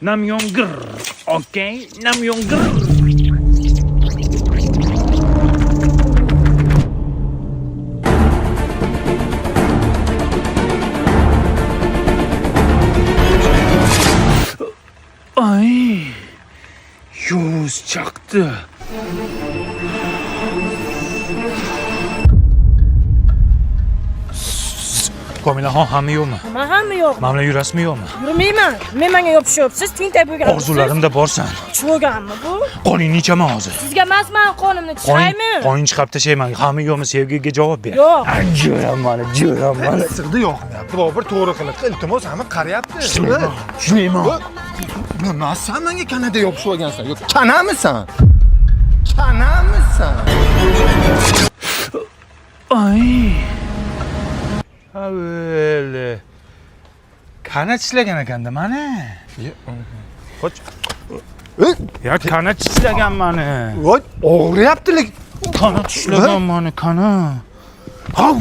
Namyongir. Okay, namyongir. Ay. Yuz çaktı. Komilaxon hamma yo'qmi? Nima hamma yo'q. Mana bilan yurasizmi yo'qmi? Yurmayman. Men menga yopishyapsiz, tentak bo'lgansiz. Orzularimda borsan. Cho'ganmi bu? Qoning nechaman hozir? Sizga emasman, qonimni chiqaymi? Qoning chiqib tashlayman. Hamma yo'qmi? Sevgiga javob ber. Yo'q. Jo'ram mana. Sig'di yoqmayapti. Bobur to'g'ri qilibdi. Iltimos, hamma qaryapti. Tushunmayman. Nima sen menga kanada yopishib olgansan? Yo'q, kanamisan? Kanamisan? Ay. Aveli. Kana tishlagan ekanda mana. Qoch. Ya kana tishlagan mani. Voy, og'riyapti. Kana tishlagan mani, kana. Hav.